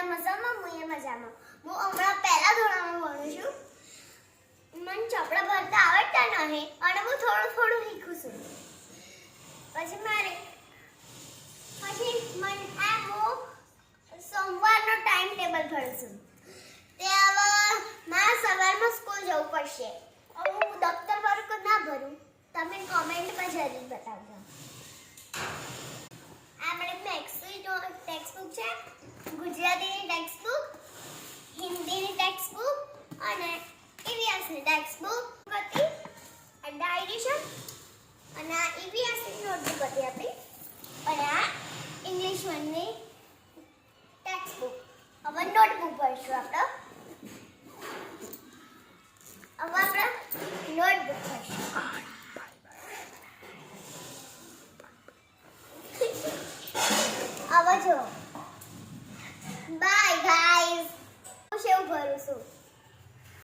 બધા મજામાં? હું એ મજામાં. હું હમણાં પહેલા ધોરણમાં ભણું છું. મને ચોપડા ભરતા આવડતા નથી અને હું થોડું શીખું છું. પછી મને આ હું સોમવારનો ટાઈમ ટેબલ ભરું છું. તે હવે મારે સવારમાં સ્કૂલ જવું પડશે. હવે હું દફતર ભરું કે ના ભરું તમે કોમેન્ટમાં જરૂર બતાવજો. આપણે મેથ્સની ટેક્સ્ટબુક છે, ગુજરાતીની ટેક્સ્ટબુક, હિન્દીની ટેક્સ્ટબુક અને ઇતિહાસની ટેક્સ્ટબુક હતી. આ ડાયરી છે અને આ ઇતિહાસની નોટબુક હતી આપણી અને આ ઇંગ્લિશ વનની ટેક્સ્ટબુક. હવે નોટબુક ભરીશું આપણે. નોટબુક ભરીશું. હવે જો બાય ગાઈઝ. હું શું ભરું છું